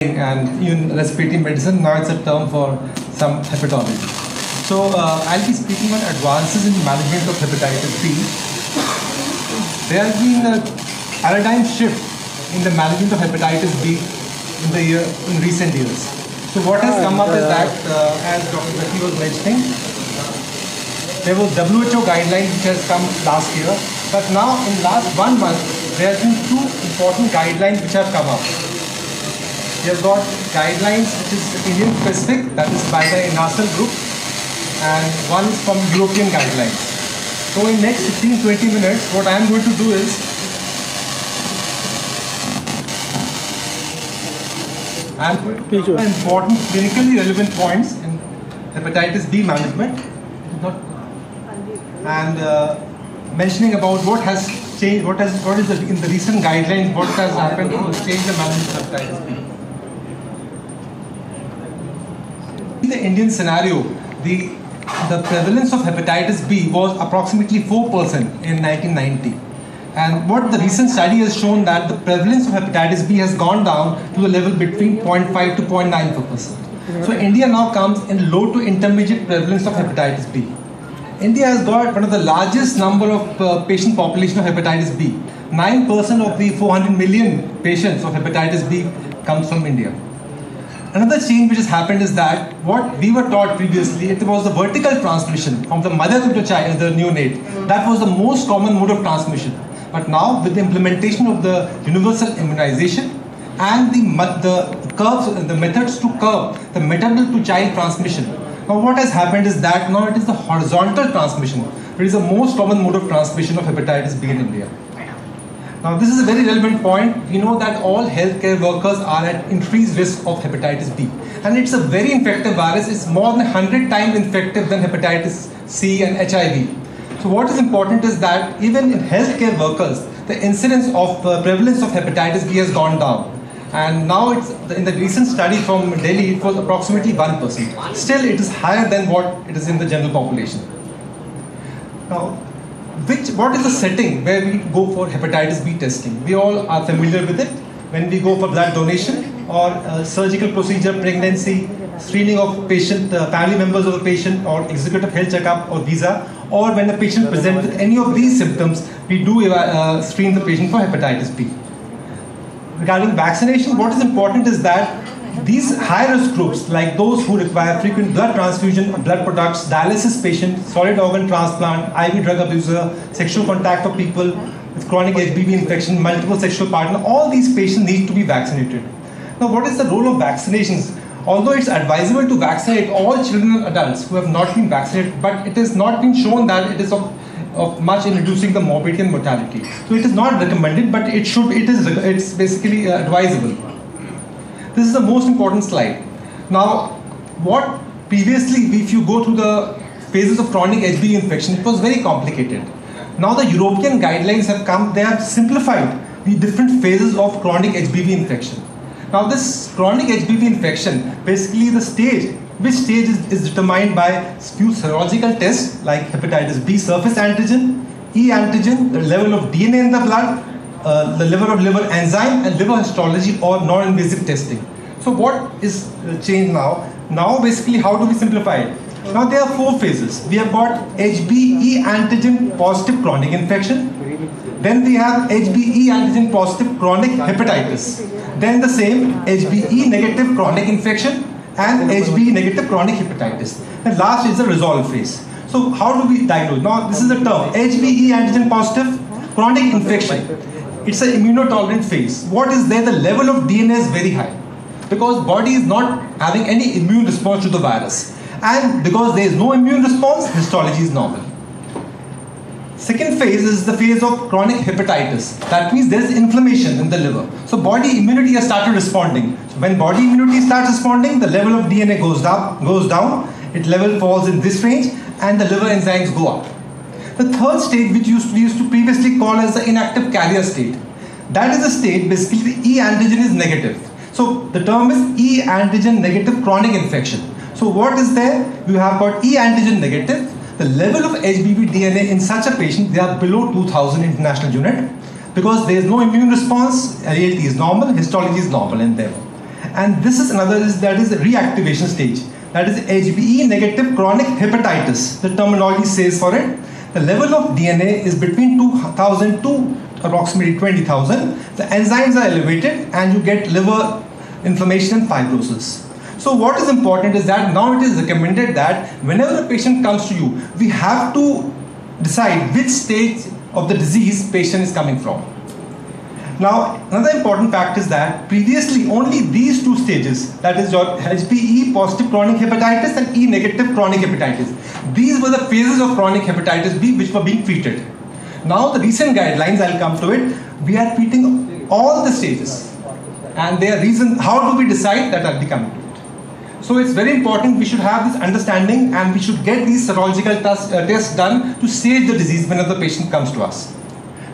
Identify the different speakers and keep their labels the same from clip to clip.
Speaker 1: and even respiratory medicine. Now it's a term for some hepatology. So I'll be speaking on advances in management of hepatitis B. There has been a paradigm shift in the management of hepatitis B in recent years. So what has come up is that, as Dr. Sharad was mentioning, there was WHO guidelines which has come last year, but now in last 1 month there have been two important guidelines which have come up. We have got guidelines which is Indian specific, that is by the NASL group, and one is from European guidelines. So in next 15-20 minutes, what I am going to do is I am going to cover important clinically relevant points in hepatitis B management, and mentioning about what has changed, what is in the recent guidelines, what has happened to change the management of hepatitis B. In the Indian scenario, the prevalence of hepatitis B was approximately 4% in 1990. And what the recent study has shown that the prevalence of hepatitis B has gone down to a level between 0.5 to 0.94%. So India now comes in low to intermediate prevalence of hepatitis B. India has got one of the largest number of patient population of hepatitis B. 9% of the 400 million patients of hepatitis B comes from India. Another change which has happened is that what we were taught previously, it was the vertical transmission from the mother to the child, the neonate. That was the most common mode of transmission. But now with the implementation of the universal immunization and the methods to curb the maternal to child transmission, now what has happened is that now it is the horizontal transmission. It is the most common mode of transmission of hepatitis B in India. Now this is a very relevant point. We know that all healthcare workers are at increased risk of hepatitis B. And it's a very infective virus. It's more than 100 times infective than hepatitis C and HIV. So what is important is that even in healthcare workers, the incidence of prevalence of hepatitis B has gone down. And now it's in the recent study from Delhi, it was approximately 1%. Still, it is higher than what it is in the general population. Now, what is the setting where we go for hepatitis B testing? We all are familiar with it. When we go for blood donation or surgical procedure, pregnancy, screening of patient, family members of the patient, or executive health checkup or visa, or when the patient presents with any of these symptoms, we do screen the patient for hepatitis B. Regarding vaccination, what is important is that these high-risk groups, like those who require frequent blood transfusion, blood products, dialysis patients, solid organ transplant, IV drug abuser, sexual contact of people with chronic HBV infection, multiple sexual partner, all these patients need to be vaccinated. Now, what is the role of vaccinations? Although it's advisable to vaccinate all children and adults who have not been vaccinated, but it has not been shown that it is of much in reducing the morbidity and mortality. So it is not recommended, but it's basically advisable. This is the most important slide. Now, what previously, if you go through the phases of chronic HBV infection, it was very complicated. Now the European guidelines have come, they have simplified the different phases of chronic HBV infection. Now this chronic HBV infection, basically which stage is determined by few serological tests like hepatitis B surface antigen, E antigen, the level of DNA in the blood, the level of liver enzyme, and liver histology or non-invasive testing. So what is changed now? Now basically how do we simplify it? Now there are 4 phases. We have got HBe antigen positive chronic infection. Then we have HBe antigen positive chronic hepatitis. Then the same HBe negative chronic infection and HBe negative chronic hepatitis. And last is the resolve phase. So how do we diagnose? Now this is the term HBe antigen positive chronic infection. It's an immunotolerant phase. What is there? The level of DNA is very high because body is not having any immune response to the virus. And because there is no immune response, histology is normal. Second phase is the phase of chronic hepatitis. That means there is inflammation in the liver. So body immunity has started responding. So when body immunity starts responding, the level of DNA goes down, its level falls in this range, and the liver enzymes go up. The third stage, which we used to previously call as the inactive carrier state, that is the state basically the E antigen is negative. So the term is E antigen negative chronic infection. So what is there? You have got E antigen negative. The level of HBV DNA in such a patient, they are below 2000 international unit because there is no immune response. ALT is normal, histology is normal in them. And this is another, that is the reactivation stage. That is HBe negative chronic hepatitis. The terminology says for it. The level of DNA is between 2,000 to approximately 20,000. The enzymes are elevated and you get liver inflammation and fibrosis. So what is important is that now it is recommended that whenever a patient comes to you, we have to decide which stage of the disease patient is coming from. Now, another important fact is that previously only these two stages, that is your HBe positive chronic hepatitis and E negative chronic hepatitis. These were the phases of chronic hepatitis B which were being treated. Now the recent guidelines, I'll come to it, we are treating all the stages. And their reason, how do we decide, that I'll be coming to it. So it's very important we should have this understanding and we should get these serological tests done to stage the disease whenever the patient comes to us.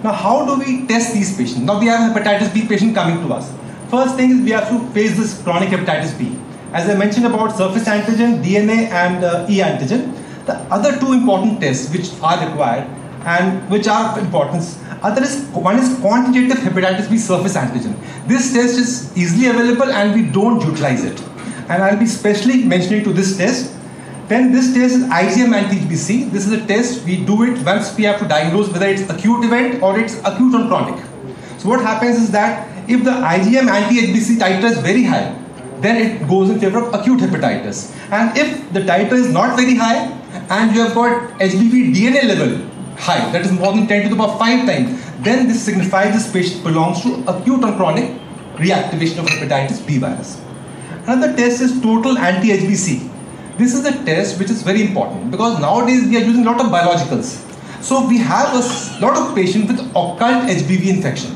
Speaker 1: Now, how do we test these patients? Now, we have a hepatitis B patient coming to us. First thing is we have to phase this chronic hepatitis B. As I mentioned about surface antigen, DNA and E antigen, the other two important tests which are required and which are of importance, one is quantitative hepatitis B surface antigen. This test is easily available and we don't utilize it. And I'll be specially mentioning to this test. Then this test is IgM anti-HBC. This is a test, we do it once we have to diagnose whether it's acute event or it's acute or chronic. So what happens is that if the IgM anti-HBC titer is very high, then it goes in favor of acute hepatitis. And if the titer is not very high and you have got HBV DNA level high, that is more than 10 to the power 5 times, then this signifies this patient belongs to acute or chronic reactivation of hepatitis B virus. Another test is total anti-HBC. This is a test which is very important because nowadays we are using a lot of biologicals. So we have a lot of patients with occult HBV infection.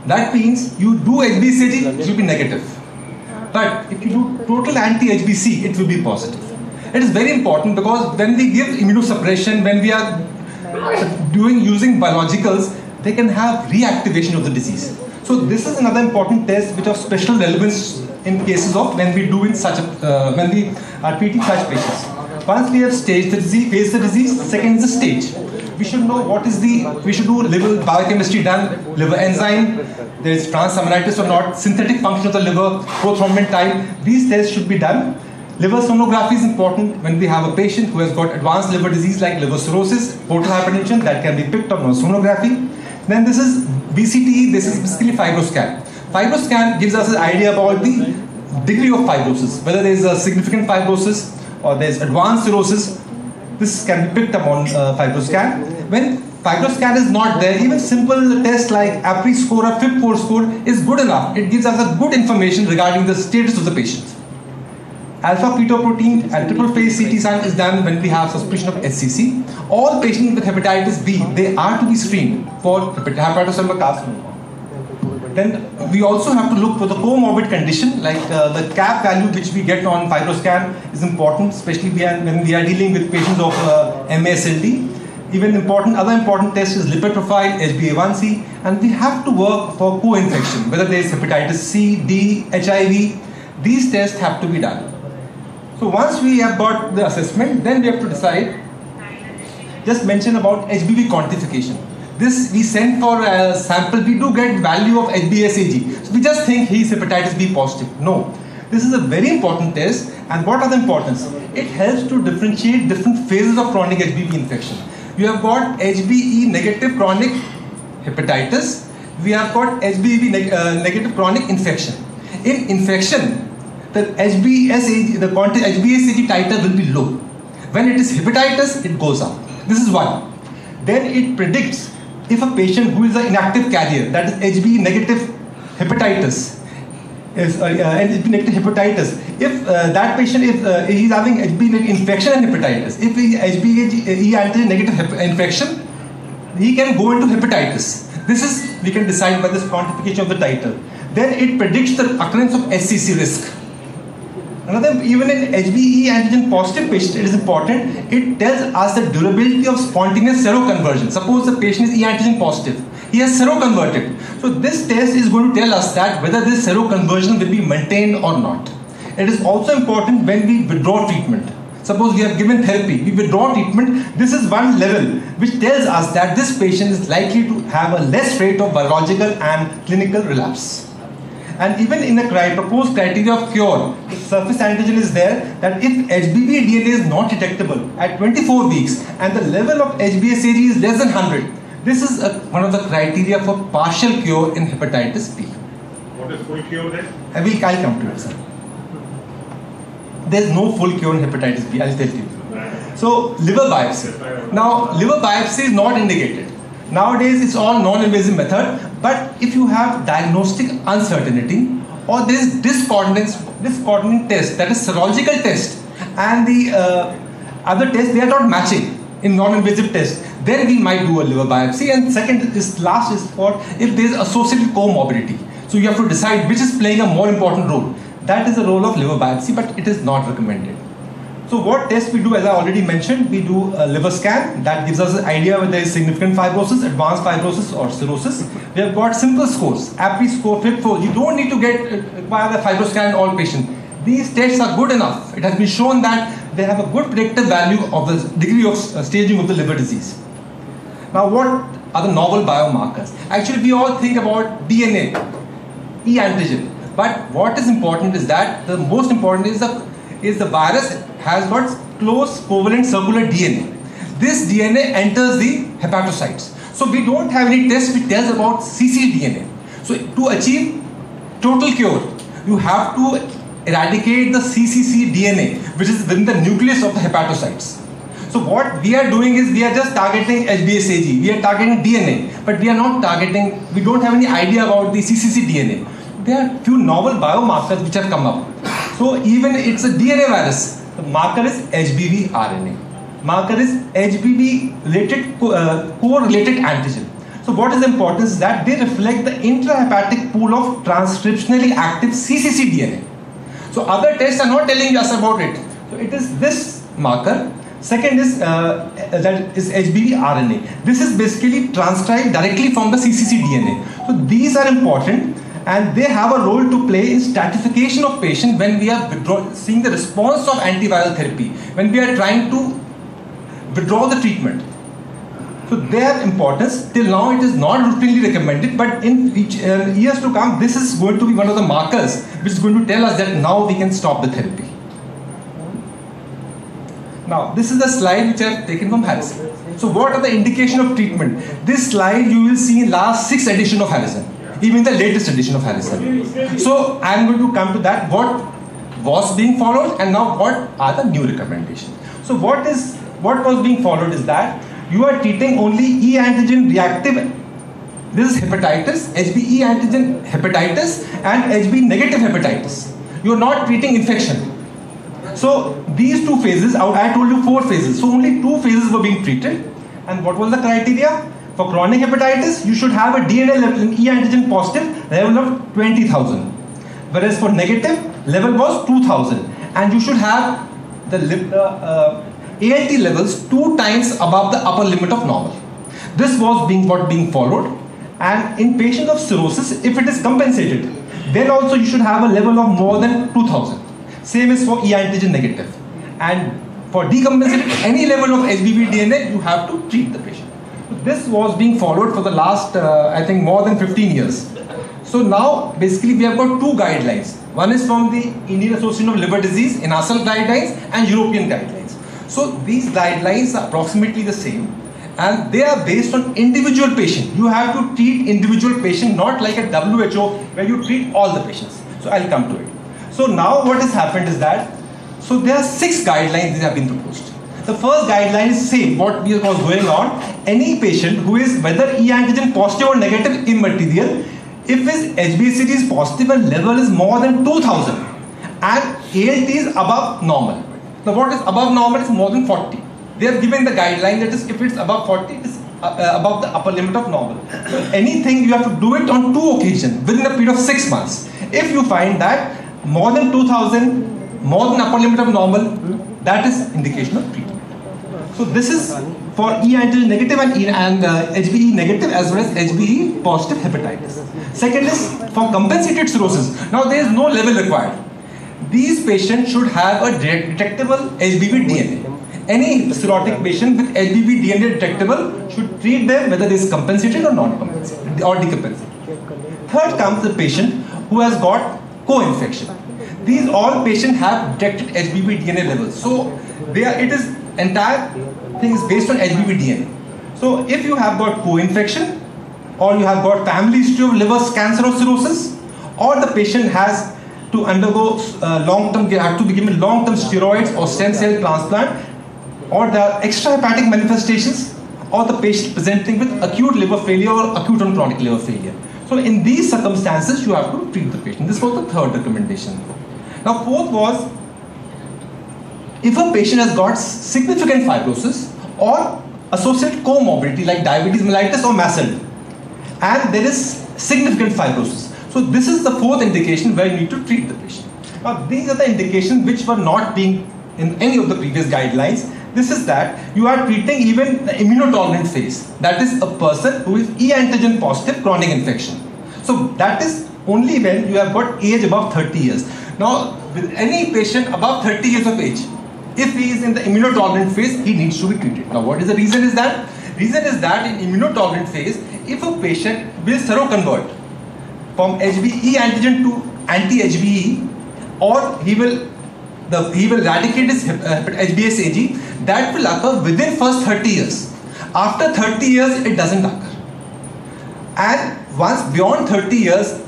Speaker 1: That means you do HBsAg, it will be negative. But if you do total anti-HBC, it will be positive. It is very important because when we give immunosuppression, when we are using biologicals, they can have reactivation of the disease. So this is another important test which of special relevance in cases of when we do in such a, when we are treating such patients. Once we have staged the disease, phased the disease, second is the stage. We should know what is the, we should do liver biochemistry done, liver enzyme, there is transaminitis or not, synthetic function of the liver, prothrombin type, these tests should be done. Liver sonography is important when we have a patient who has got advanced liver disease like liver cirrhosis, portal hypertension, that can be picked up on sonography. Then this is BCTE, this is basically fibroscan. Fibroscan gives us an idea about the degree of fibrosis, whether there is a significant fibrosis or there is advanced cirrhosis. This can be picked up on fibroscan. When fibroscan is not there, even simple tests like APRI score or FIB4 score is good enough. It gives us a good information regarding the status of the patient. Alpha-fetoprotein and triple phase CT scan is done when we have suspicion of HCC. All patients with hepatitis B, they are to be screened for hepatocellular carcinoma. Then we also have to look for the comorbid condition, like the CAP value which we get on fibroscan is important, especially when we are dealing with patients of MASLD. Even other important test is lipid profile, HbA1c, and we have to work for co-infection, whether there is hepatitis C, D, HIV. These tests have to be done. So once we have got the assessment, then we have to decide, just mention about HBV quantification. This we send for a sample, we do get value of HbSAg. So we just think he is hepatitis B positive. No, this is a very important test. And what are the importance? It helps to differentiate different phases of chronic HBV infection. You have got HBe negative chronic hepatitis. We have got HBV negative chronic infection. In infection, the HbSAg, the HbSAg titer will be low. When it is hepatitis, it goes up. This is one. Then it predicts if a patient who is an inactive carrier, that is HB negative hepatitis, if that patient, if he is having HB infection and hepatitis, if he HBe antigen negative infection, he can go into hepatitis. This is, we can decide by this quantification of the titer. Then it predicts the occurrence of SCC risk. Another, even in HBe antigen positive patient, it is important. It tells us the durability of spontaneous seroconversion. Suppose the patient is E antigen positive, he has seroconverted. So this test is going to tell us that whether this seroconversion will be maintained or not. It is also important when we withdraw treatment. Suppose we have given therapy, we withdraw treatment. This is one level which tells us that this patient is likely to have a less rate of biological and clinical relapse. And even in a proposed criteria of cure, the surface antigen is there that if HBV DNA is not detectable at 24 weeks and the level of HBsAg is less than 100, this is one of the criteria for partial cure in hepatitis B.
Speaker 2: What is full cure then?
Speaker 1: I'll come to it, sir. There is no full cure in hepatitis B, I'll tell you. So, liver biopsy. Now, liver biopsy is not indicated. Nowadays, it's all non-invasive method, but if you have diagnostic uncertainty or there is discordant test, that is serological test, and the other tests, they are not matching in non-invasive test, then we might do a liver biopsy. And last is for if there is associated comorbidity. So you have to decide which is playing a more important role. That is the role of liver biopsy, but it is not recommended. So what tests we do, as I already mentioned, we do a liver scan. That gives us an idea whether there is significant fibrosis, advanced fibrosis or cirrhosis. We have got simple scores, APRI score, FIB4. You don't need to require a fibroscan in all patients. These tests are good enough. It has been shown that they have a good predictive value of the degree of staging of the liver disease. Now what are the novel biomarkers? Actually, we all think about DNA, E antigen. But what is important is that the most important is the virus has got close covalent circular DNA. This DNA enters the hepatocytes. So we don't have any test which tells about cccDNA. So to achieve total cure, you have to eradicate the cccDNA, which is within the nucleus of the hepatocytes. So what we are doing is we are just targeting HBsAg, we are targeting DNA, but we are not targeting, we don't have any idea about the cccDNA. There are few novel biomarkers which have come up. So even it's a DNA virus, the marker is HBV RNA. Marker is HBV related core-related antigen. So what is important is that they reflect the intrahepatic pool of transcriptionally active cccDNA. So other tests are not telling us about it. So it is this marker. Second is that is HBV RNA. This is basically transcribed directly from the cccDNA. So these are important, and they have a role to play in stratification of patients when we are seeing the response of antiviral therapy, when we are trying to withdraw the treatment. So their importance, till now it is not routinely recommended, but in years to come, this is going to be one of the markers which is going to tell us that now we can stop the therapy. Now, this is the slide which I have taken from Harrison. So what are the indication of treatment? This slide you will see in last 6 edition of Harrison, even the latest edition of Harrison. So I am going to come to that, what was being followed and now what are the new recommendations. So what was being followed is that you are treating only E antigen reactive, this is hepatitis, HBe antigen hepatitis and HB negative hepatitis. You are not treating infection. So these 2 phases, I told you 4 phases, so only 2 phases were being treated. And what was the criteria? For chronic hepatitis, you should have a DNA level in E antigen positive level of 20,000. Whereas for negative, level was 2,000. And you should have the ALT levels 2 times above the upper limit of normal. This was being followed. And in patient of cirrhosis, if it is compensated, then also you should have a level of more than 2,000. Same is for E antigen negative. And for decompensated, any level of HBV DNA, you have to treat the patient. This was being followed for the last, I think, more than 15 years. So now, basically, we have got 2 guidelines. One is from the Indian Association of Liver Disease, NASL guidelines, and European guidelines. So these guidelines are approximately the same, and they are based on individual patient. You have to treat individual patient, not like a WHO where you treat all the patients. So I'll come to it. So now what has happened is that, so there are 6 guidelines that have been proposed. The first guideline is same, what was going on. Any patient who is whether E antigen positive or negative immaterial, if his HbA1c is positive and level is more than 2000 and ALT is above normal. Now what is above normal is more than 40. They have given the guideline that is if it's above 40, it is above the upper limit of normal. So anything you have to do it on 2 occasions within a period of 6 months. If you find that more than 2000, more than upper limit of normal, that is indication of treatment. So this is for E antigen negative and HBe negative as well as HBe positive hepatitis. Second is for compensated cirrhosis. Now there is no level required. These patients should have a detectable HBV DNA. Any cirrhotic patient with HBV DNA detectable should treat them whether it is compensated or non-compensated or decompensated. Third comes the patient who has got co-infection. These all patients have detected HBV DNA levels. So it is entire thing is based on HBV DNA. So if you have got co-infection, or you have got family history of liver cancer or cirrhosis, or the patient has to undergo have to be given long-term steroids or stem cell transplant, or there are extrahepatic manifestations, or the patient presenting with acute liver failure or acute and chronic liver failure. So in these circumstances, you have to treat the patient. This was the third recommendation. Now, fourth was, if a patient has got significant fibrosis or associated comorbidity like diabetes mellitus or mast cell, and there is significant fibrosis. So this is the fourth indication where you need to treat the patient. Now, these are the indications which were not being in any of the previous guidelines. This is that you are treating even the immunotolerant phase. That is a person who is E antigen positive chronic infection. So that is only when you have got age above 30 years. Now, with any patient above 30 years of age, if he is in the immunotolerant phase, he needs to be treated. Now, what is the reason is that? Reason is that in immunotolerant phase, if a patient will seroconvert from HBe antigen to anti-HBe, or he will eradicate his HBsAg, that will occur within first 30 years. After 30 years, it doesn't occur. And once beyond 30 years,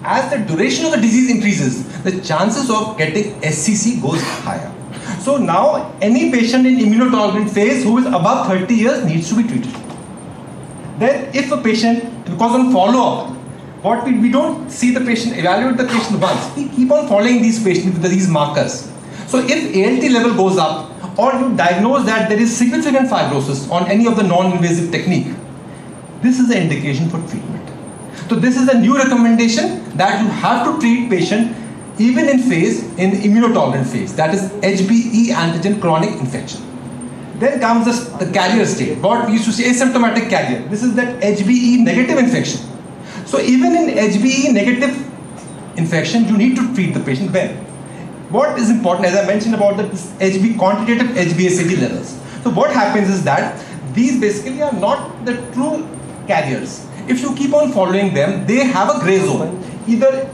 Speaker 1: as the duration of the disease increases, the chances of getting SCC goes higher. So now, any patient in immunotolerant phase who is above 30 years needs to be treated. Then if a patient, because on follow-up, what we don't see the patient, evaluate the patient once, we keep on following these patients with these markers. So if ALT level goes up, or you diagnose that there is significant fibrosis on any of the non-invasive technique, this is the indication for treatment. So this is a new recommendation that you have to treat patient even in immunotolerant phase, that is HBe antigen chronic infection. Then comes the carrier state, what we used to say asymptomatic carrier. This is that HBe negative infection. So even in HBe negative infection, you need to treat the patient well. What is important, as I mentioned about the quantitative HBsAg levels. So what happens is that these basically are not the true carriers. If you keep on following them, they have a gray zone. Either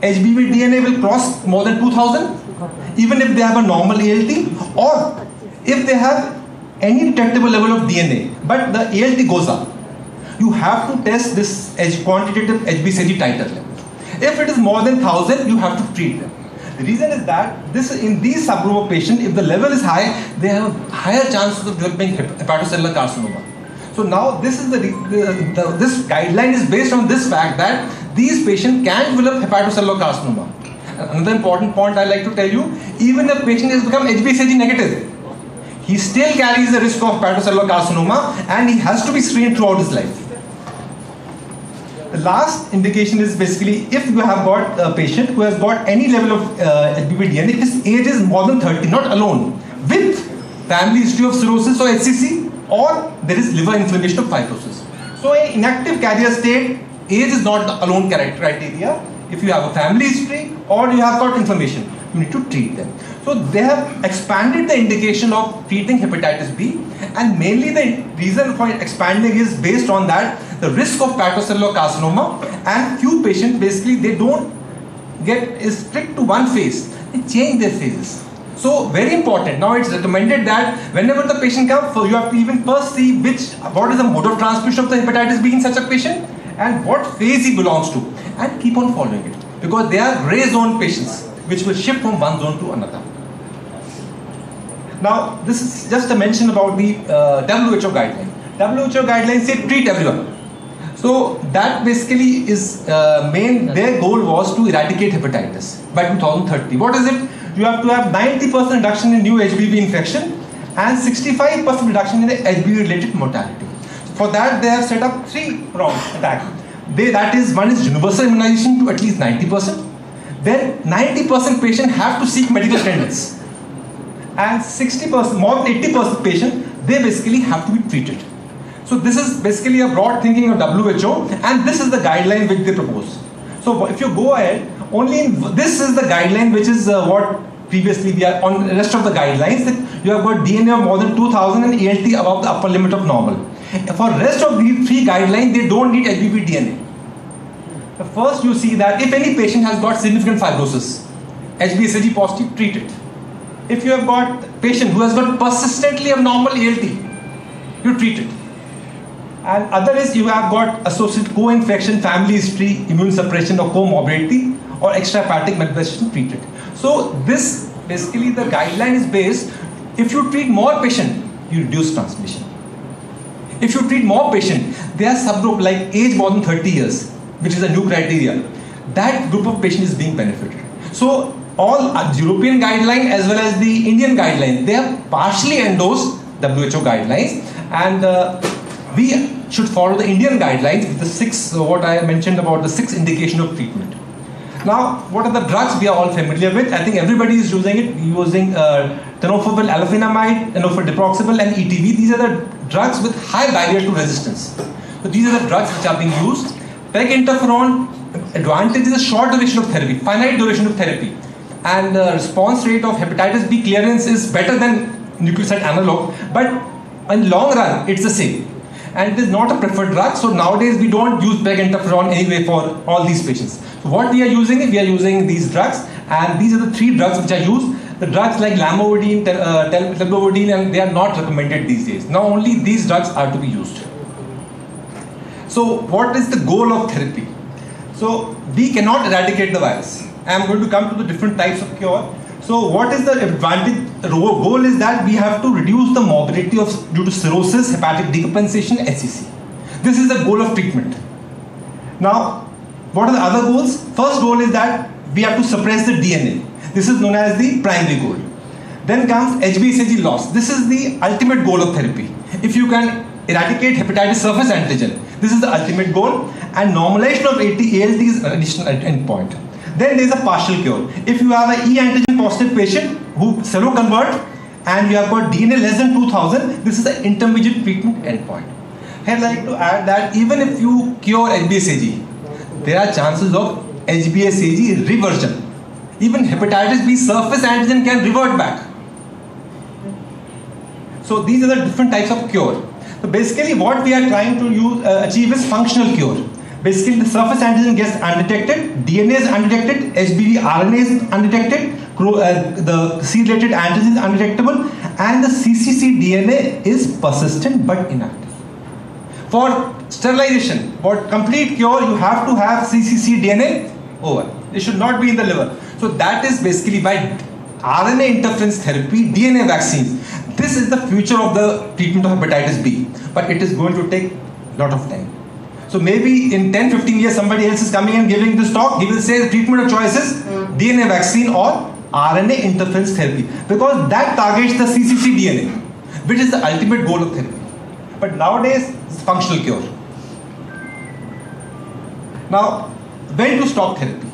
Speaker 1: HBV DNA will cross more than 2000, even if they have a normal ALT, or if they have any detectable level of DNA, but the ALT goes up. You have to test this quantitative HBsAg titer level. If it is more than 1000, you have to treat them. The reason is that in these subgroup of patients, if the level is high, they have higher chances of developing hepatocellular carcinoma. So now this is this guideline is based on this fact that these patients can develop hepatocellular carcinoma. Another important point I like to tell you, even if a patient has become HBsAg negative, he still carries the risk of hepatocellular carcinoma and he has to be screened throughout his life. The last indication is basically if you have got a patient who has got any level of HBV DNA, his age is more than 30, not alone, with family history of cirrhosis or HCC, or there is liver inflammation of fibrosis. So in inactive carrier state, age is not the alone criteria. If you have a family history or you have got inflammation, you need to treat them. So they have expanded the indication of treating hepatitis B, and mainly the reason for expanding is based on that the risk of hepatocellular carcinoma, and few patients basically they don't get strict to one phase, they change their phases. So very important. Now it's recommended that whenever the patient comes, you have to even first see what is the mode of transmission of the hepatitis B in such a patient and what phase he belongs to, and keep on following it, because they are gray zone patients which will shift from one zone to another. Now this is just a mention about the WHO guideline. WHO guidelines say treat everyone. So that basically is their goal was to eradicate hepatitis by 2030. What is it? You have to have 90% reduction in new HBV infection and 65% reduction in the HBV related mortality. For that they have set up 3-pronged attack. That is, one is universal immunization to at least 90%. Then 90% patient have to seek medical attendance. And 60%, more than 80% patient, they basically have to be treated. So this is basically a broad thinking of WHO, and this is the guideline which they propose. So if you go ahead, this is the guideline which is what previously we are on the rest of the guidelines, that you have got DNA of more than 2000 and ALT above the upper limit of normal. For rest of these 3 guidelines, they don't need HBV DNA. The first, you see that if any patient has got significant fibrosis, HbA1c positive, treat it. If you have got a patient who has got persistently abnormal ALT, you treat it. And other is you have got associated co-infection, family history, immune suppression or comorbidity or extrahepatic manifestation, treat it. So this basically the guideline is based, if you treat more patient, you reduce transmission. If you treat more patient, there are subgroup like age more than 30 years, which is a new criteria. That group of patient is being benefited. So all European guideline as well as the Indian guideline, they have partially endorsed WHO guidelines, and we should follow the Indian guidelines with the six, what I mentioned about the 6 indication of treatment. Now, what are the drugs we are all familiar with? I think everybody is using it, using tenofovir alafenamide, tenofovir diproximel and ETV. These are the drugs with high barrier to resistance. So these are the drugs which are being used. Peg interferon advantage is a short duration of therapy, finite duration of therapy. And the response rate of hepatitis B clearance is better than nucleoside analog, but in long run, it's the same. And it is not a preferred drug, so nowadays we don't use peg interferon anyway for all these patients. So what we are using is, we are using these drugs, and these are the 3 drugs which are used. The drugs like lamivudine, telbuvudine, and they are not recommended these days. Now only these drugs are to be used. So what is the goal of therapy? So we cannot eradicate the virus. I am going to come to the different types of cure. So what is the advantage? The goal is that we have to reduce the morbidity due to cirrhosis, hepatic decompensation, HCC. This is the goal of treatment. Now, what are the other goals? First goal is that we have to suppress the DNA. This is known as the primary goal. Then comes HbA1c loss. This is the ultimate goal of therapy. If you can eradicate hepatitis surface antigen, this is the ultimate goal. And normalization of ALT is an additional endpoint. Then there is a partial cure. If you have an E antigen positive patient who seroconvert and you have got DNA less than 2000, this is the intermediate treatment endpoint. I'd like to add that even if you cure HbA1c, there are chances of HbA1c reversion. Even hepatitis B surface antigen can revert back. So these are the different types of cure. So basically what we are trying to achieve is functional cure. Basically, the surface antigen gets undetected, DNA is undetected, HBV RNA is undetected, the C-related antigen is undetectable, and the CCC DNA is persistent but inactive. For sterilization, for complete cure, you have to have CCC DNA over. It should not be in the liver. So that is basically by RNA interference therapy, DNA vaccines. This is the future of the treatment of hepatitis B, but it is going to take a lot of time. So maybe in 10-15 years somebody else is coming and giving this talk, he will say the treatment of choice is DNA vaccine or RNA interference therapy, because that targets the CCC DNA, which is the ultimate goal of therapy. But nowadays it's functional cure. Now, when to stop therapy?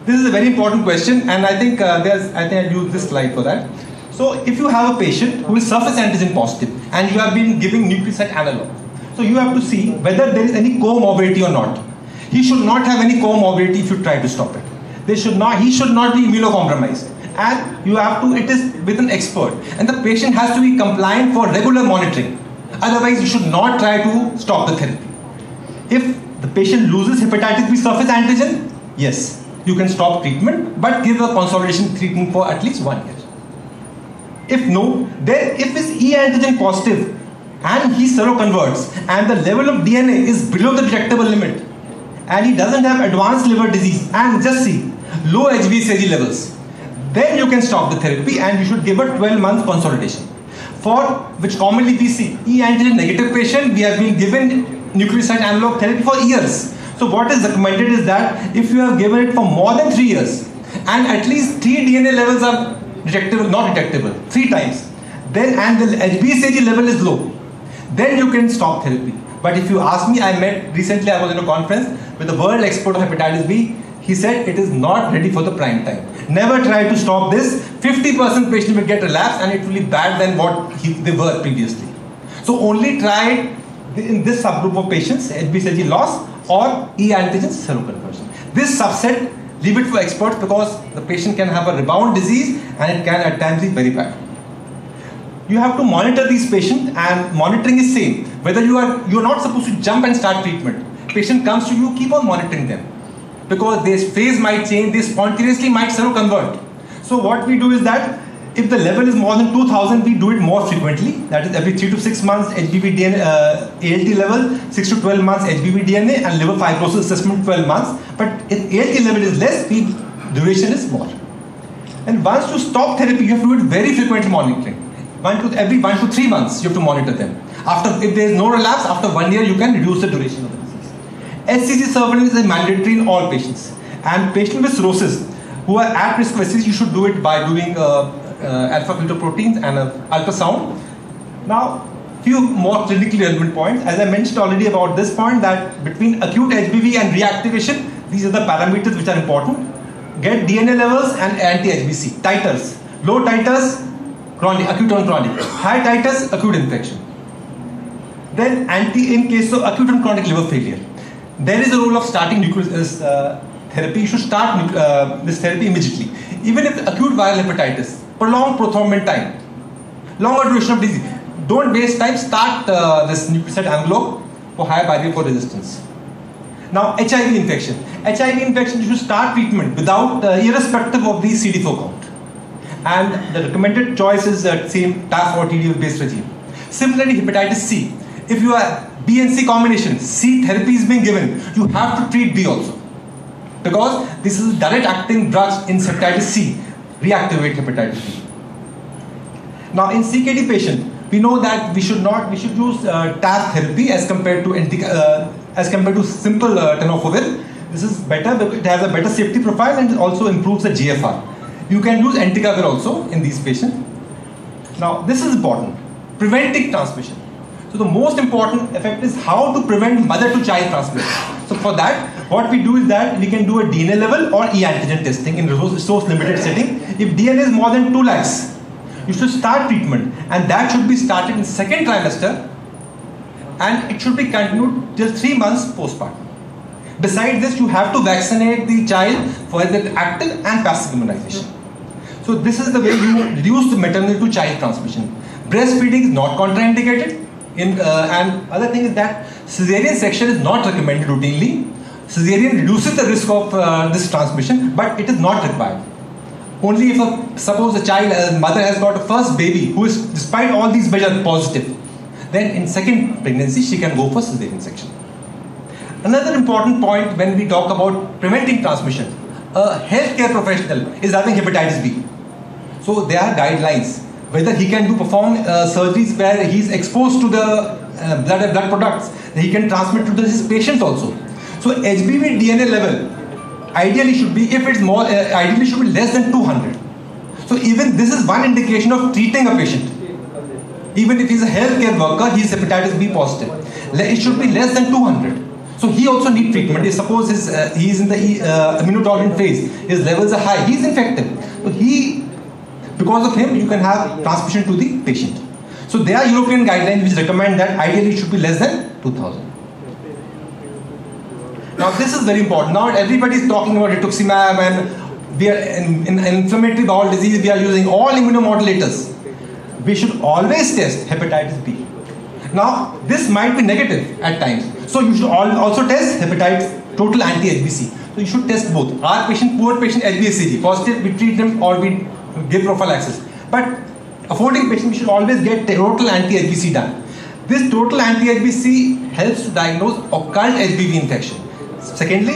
Speaker 1: This is a very important question, and I think I'll use this slide for that. So if you have a patient who is surface antigen positive and you have been giving nucleoside analog, so you have to see whether there is any comorbidity or not. He should not have any comorbidity if you try to stop it. He should not be immunocompromised. And you have to, it is with an expert. And the patient has to be compliant for regular monitoring. Otherwise, you should not try to stop the therapy. If the patient loses hepatitis B surface antigen, yes, you can stop treatment, but give a consolidation treatment for at least 1 year. If no, then if his E antigen positive, and he seroconverts and the level of DNA is below the detectable limit and he doesn't have advanced liver disease and just see low HbA1c levels, then you can stop the therapy and you should give a 12-month consolidation. For which commonly we see E antigen negative patient, we have been given nucleoside analog therapy for years. So what is recommended is that if you have given it for more than 3 years and at least 3 DNA levels are detectable, not detectable, 3 times, then and the HbA1c level is low, then you can stop therapy. But if you ask me, recently I was in a conference with the world expert of hepatitis B. He said it is not ready for the prime time. Never try to stop this. 50% patient will get relapse and it will be bad than what they were previously. So only try in this subgroup of patients, HbA1c loss or E antigen seroconversion. This subset, leave it for experts because the patient can have a rebound disease and it can at times be very bad. You have to monitor these patients, and monitoring is same. Whether you are not supposed to jump and start treatment. patient comes to you, keep on monitoring them, because their phase might change, they spontaneously might seroconvert. So what we do is that if the level is more than 2000, we do it more frequently. That is every 3 to 6 months HBV DNA, ALT level, 6 to 12 months HBV DNA, and liver fibrosis assessment 12 months. But if ALT level is less, the duration is more. And once you stop therapy, you have to do it very frequently monitoring. Every 1 to 3 months, you have to monitor them. If there is no relapse, after 1 year, you can reduce the duration of the disease. SCG surveillance is mandatory in all patients. And patients with cirrhosis who are at risk of SCG, you should do it by doing alpha fetoproteins and ultrasound. Now, few more clinically relevant points. As I mentioned already about this point, that between acute HBV and reactivation, these are the parameters which are important. Get DNA levels and anti-HBC. Titers. Low titers, chronic, acute and chronic. High titers, acute infection. Then in case of acute and chronic liver failure, there is a role of starting therapy. You should start this therapy immediately. Even if acute viral hepatitis, prolonged prothrombin time, longer duration of disease, don't waste time, start this nucleoside envelope for high barrier for resistance. Now, HIV infection. HIV infection, you should start treatment without, irrespective of the CD4 count. And the recommended choice is the same TAF or TDF based regime. Similarly, hepatitis C. If you are B and C combination, C therapy is being given, you have to treat B also. Because this is direct acting drugs in hepatitis C, reactivate hepatitis B. Now, in CKD patient, we know that we should use TAF therapy as compared to simple tenofovir. This is better because it has a better safety profile and it also improves the GFR. You can use entecavir also in these patients. Now, this is important, preventing transmission. So the most important effect is how to prevent mother to child transmission. So for that, what we do is that we can do a DNA level or e-antigen testing in resource limited setting. If DNA is more than 2 lakhs, you should start treatment, and that should be started in second trimester, and it should be continued till 3 months postpartum. Besides this, you have to vaccinate the child for the active and passive immunization. So this is the way you reduce the maternal to child transmission. Breastfeeding is not contraindicated. And other thing is that cesarean section is not recommended routinely. Cesarean reduces the risk of this transmission, but it is not required. Only if suppose a mother has got a first baby who is, despite all these measures, positive, then in second pregnancy she can go for cesarean section. Another important point when we talk about preventing transmission, a healthcare professional is having hepatitis B. So there are guidelines whether he can perform surgeries where he is exposed to the blood products. He can transmit to his patients also. So HBV DNA level ideally should be, if it's more, ideally should be less than 200. So even this is one indication of treating a patient. Even if he's a healthcare worker, he is hepatitis B positive. It should be less than 200. So he also needs treatment. If suppose he is in the immunotolerant phase, his levels are high, he is infected. So because of him, you can have transmission to the patient. So there are European guidelines which recommend that ideally it should be less than 2000. Now this is very important. Now everybody is talking about rituximab, and we are in inflammatory bowel disease, we are using all immunomodulators. We should always test hepatitis B. Now this might be negative at times. So you should also test hepatitis, total anti-HBC. So you should test both. Our patient, poor patient, HBsAg, positive, we treat them or we give prophylaxis. But affording patient, we should always get total anti-HBC done. This total anti-HBC helps to diagnose occult HBV infection. Secondly,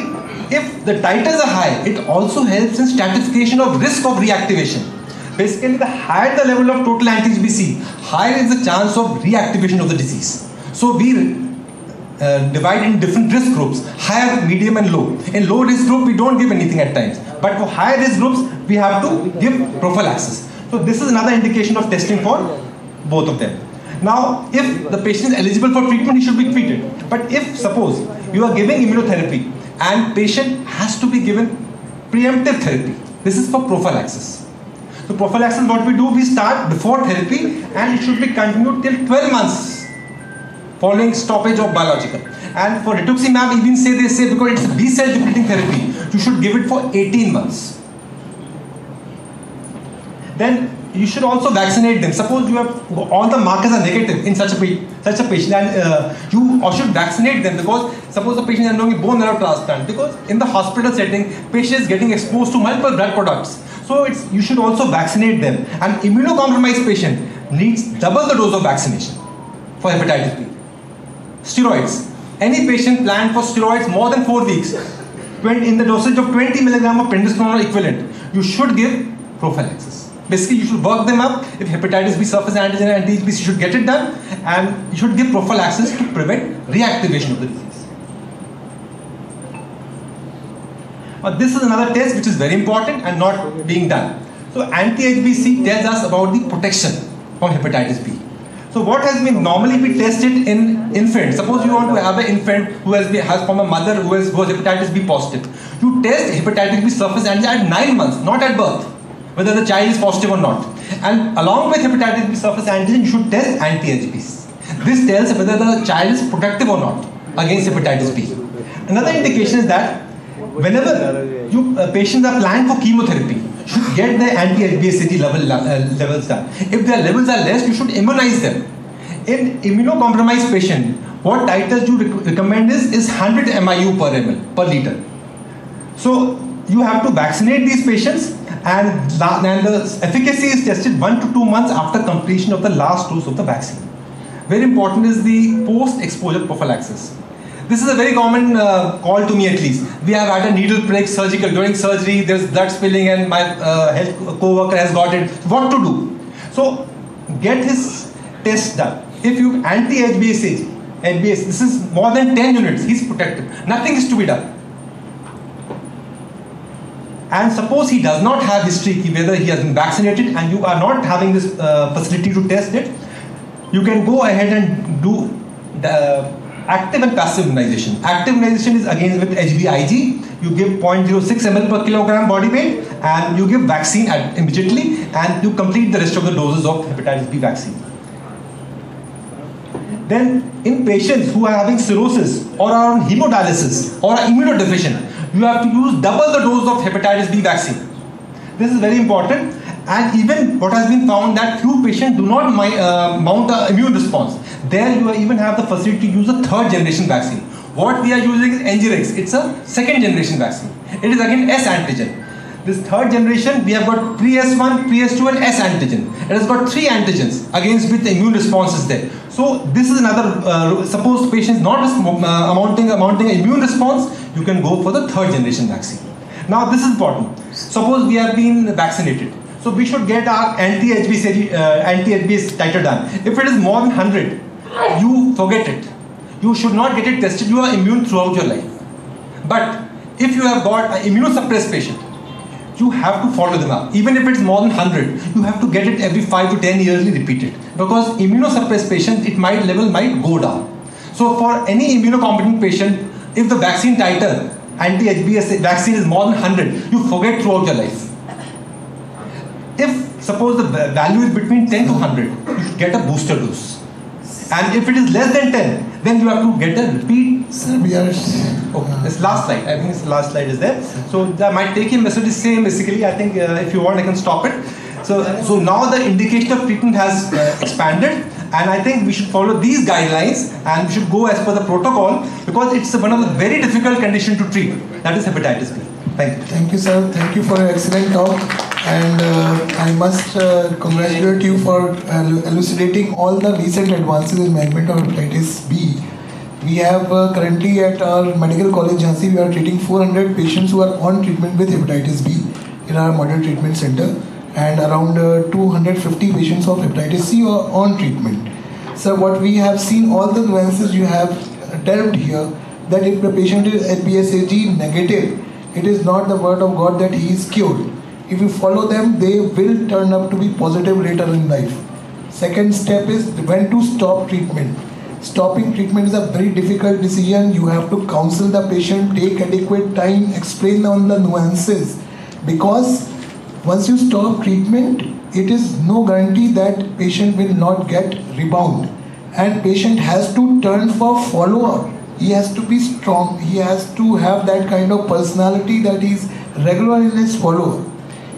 Speaker 1: if the titers are high, it also helps in stratification of risk of reactivation. Basically, the higher the level of total anti-HBC, higher is the chance of reactivation of the disease. So we divide in different risk groups, higher, medium and low. In low risk group, we don't give anything at times. But for higher risk groups, we have to give prophylaxis. So this is another indication of testing for both of them. Now, if the patient is eligible for treatment, he should be treated. But if, suppose, you are giving immunotherapy and patient has to be given preemptive therapy, this is for prophylaxis. So prophylaxis, what we do, we start before therapy and it should be continued till 12 months following stoppage of biological. And for rituximab, even they say because it's a B-cell depleting therapy, you should give it for 18 months. Then you should also vaccinate them. Suppose you have all the markers are negative in such a patient, and you should vaccinate them, because suppose the patient is undergoing bone marrow transplant, because in the hospital setting, patient is getting exposed to multiple blood products. So you should also vaccinate them. An immunocompromised patient needs double the dose of vaccination for hepatitis B. Steroids. Any patient planned for steroids more than 4 weeks, in the dosage of 20 milligram of prednisolone or equivalent, you should give prophylaxis. Basically, you should work them up. If hepatitis B surface antigen and anti-HB, you should get it done, and you should give prophylaxis to prevent reactivation of the disease. This is another test which is very important and not being done. So anti-HBC tells us about the protection from hepatitis B. So what has been normally be tested in infants? Suppose you want to have an infant who has from a mother who was hepatitis B positive. You test hepatitis B surface antigen at 9 months, not at birth, whether the child is positive or not. And along with hepatitis B surface antigen, you should test anti-HBs. This tells whether the child is protective or not against hepatitis B. Another indication is that whenever patients are planned for chemotherapy, you should get the anti-HBsAg levels done. If their levels are less, you should immunize them. In immunocompromised patient, what titers you recommend is 100 MIU per ml per liter. So you have to vaccinate these patients, and the efficacy is tested 1 to 2 months after completion of the last dose of the vaccine. Very important is the post-exposure prophylaxis. This is a very common call to me, at least. We have had a needle prick, surgical. During surgery, there's blood spilling and my health co-worker has got it. What to do? So get his test done. If you anti-HBsAg, this is more than 10 units, he's protected. Nothing is to be done. And suppose he does not have history, whether he has been vaccinated and you are not having this facility to test it, you can go ahead and do the active and passive immunization. Active immunization is against with HBIG. You give 0.06 ml per kilogram body weight, and you give vaccine immediately, and you complete the rest of the doses of hepatitis B vaccine. Then in patients who are having cirrhosis or are on hemodialysis or are immunodeficient, you have to use double the dose of hepatitis B vaccine. This is very important. And even what has been found that few patients do not mount an immune response. There you even have the facility to use a third generation vaccine. What we are using is Engerix. It's a second generation vaccine. It is again S antigen. This third generation, we have got pre-S1, pre-S2 and S antigen. It has got 3 antigens against which the immune response is there. So this is another, suppose patient is not mounting an immune response, you can go for the third generation vaccine. Now this is important. Suppose we have been vaccinated. So we should get our anti-HBs titer done. If it is more than 100, you forget it. You should not get it tested. You are immune throughout your life. But if you have got an immunosuppressed patient, you have to follow them up. Even if it's more than 100, you have to get it every 5 to 10 years repeated. Because immunosuppressed patient, level might go down. So for any immunocompetent patient, if the vaccine titer, anti-HBs vaccine is more than 100, you forget throughout your life. If suppose the value is between 10 to 100, you should get a booster dose. And if it is less than 10, then you have to get a repeat.
Speaker 3: Sir, we are...
Speaker 1: This last slide, I think this last slide is there. So my take-home message is same basically. I think if you want, I can stop it. So now the indication of treatment has expanded, and I think we should follow these guidelines and we should go as per the protocol, because it's one of the very difficult conditions to treat, that is hepatitis B. Thank you.
Speaker 3: Thank you, sir. Thank you for your excellent talk. And I must congratulate you for elucidating all the recent advances in management of hepatitis B. We have currently at our medical college Jhansi, we are treating 400 patients who are on treatment with hepatitis B in our model treatment center, and around 250 patients of hepatitis C are on treatment. So what we have seen, all the nuances you have delved here, that if the patient is HBsAg negative, it is not the word of God that he is cured. If you follow them, they will turn up to be positive later in life. Second step is when to stop treatment. Stopping treatment is a very difficult decision. You have to counsel the patient, take adequate time, explain on the nuances. Because once you stop treatment, it is no guarantee that patient will not get rebound. And patient has to turn for follow-up. He has to be strong. He has to have that kind of personality that is regular in his follow-up.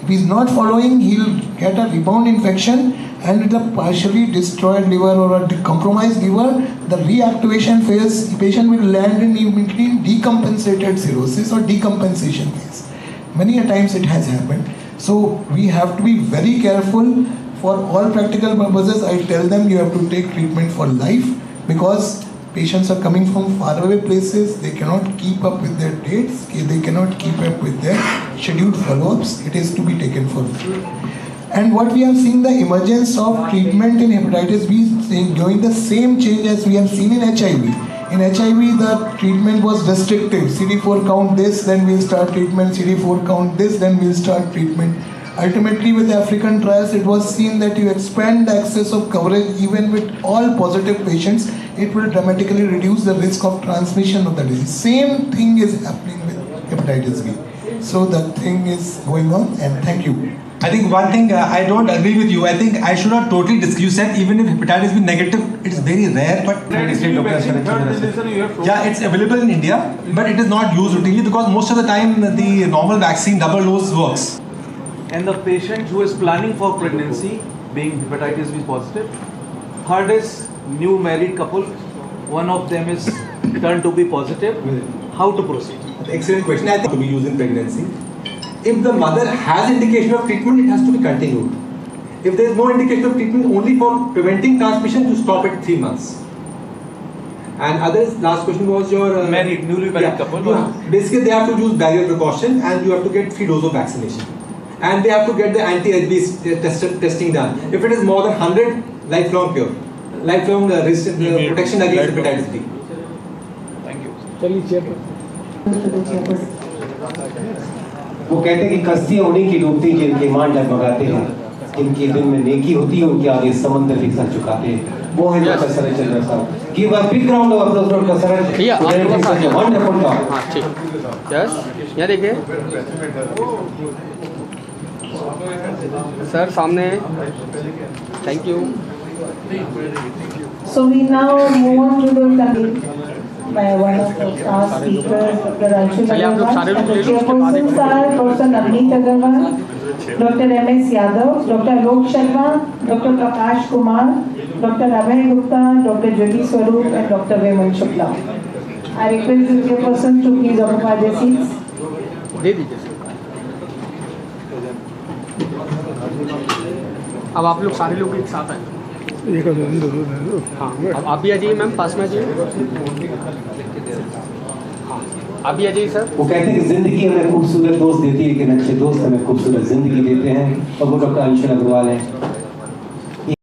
Speaker 3: If he's not following, he'll get a rebound infection, and with a partially destroyed liver or a compromised liver, the reactivation phase, the patient will land in immediately decompensated cirrhosis or decompensation phase. Many a times it has happened. So we have to be very careful. For all practical purposes, I tell them you have to take treatment for life, because patients are coming from faraway places. They cannot keep up with their dates. They cannot keep up with their scheduled follow-ups. It is to be taken for free. And what we have seen, the emergence of treatment in hepatitis B is doing the same change as we have seen in HIV. In HIV, the treatment was restrictive. CD4 count this, then we'll start treatment. CD4 count this, then we'll start treatment. Ultimately, with African trials, it was seen that you expand the access of coverage even with all positive patients, it will dramatically reduce the risk of transmission of the disease. Same thing is happening with hepatitis B. So that thing is going on, and thank you.
Speaker 1: I think one thing I don't agree with you. I think I should not totally discuss. You said even if hepatitis B negative, it is very rare. But yeah, it's available in India, but it is not used routinely because most of the time the normal vaccine double dose works.
Speaker 4: And the patient who is planning for pregnancy, being hepatitis B positive, third is new married couple, one of them is turned to be positive, how to proceed?
Speaker 1: Excellent question. I think to be used in pregnancy. If the mother has indication of treatment, it has to be continued. If there is no indication of treatment, only for preventing transmission, to stop at 3 months. And others, last question was your
Speaker 4: newly married couple.
Speaker 1: Basically, they have to use barrier precaution, and you have to get 3 doses of vaccination. And they have to get the anti-HB testing done. If it is more than 100, lifelong cure, lifelong protection against hepatitis B.
Speaker 4: Thank you.
Speaker 5: वो कहते हैं कि कश्तियाँ उन्हीं की डूबती जिनके ईमान डगमगाते हैं, जिनके दिल में नेकी होती है, उनके आगे समंदर भी सर झुकाते हैं। वो है डॉक्टर शरद चंद्र साहब। Give a big round of applause for Dr. Sharad.
Speaker 6: भैया
Speaker 5: Such a wonderful talk.
Speaker 6: हाँ ठीक यस यहाँ देखिए सर सामने thank you
Speaker 7: So we now move on to the topic by one of our speakers, Dr. Rashid Agarwal, and the chairpersons are Dr. Navneet Agarwal, Dr. M.S. Yadav, Dr. Lok Sharma, Dr. Prakash Kumar, Dr. Abhay Gupta, Dr. Jyoti Swaroop, and Dr. Vimal Shukla. I request the chairpersons to please occupy their seats.
Speaker 6: दे दीजिए अब आप लोग सारे लोग एक साथ आए हाँ अब आप भी आ जाइए मैम पास में आ जाइए हाँ आप भी आ जाइए सर
Speaker 5: वो कहते हैं कि जिंदगी हमें खूबसूरत दोस्त देती है, लेकिन अच्छे दोस्त हमें खूबसूरत जिंदगी देते हैं, और वो डॉक्टर अंशुल अग्रवाल हैं।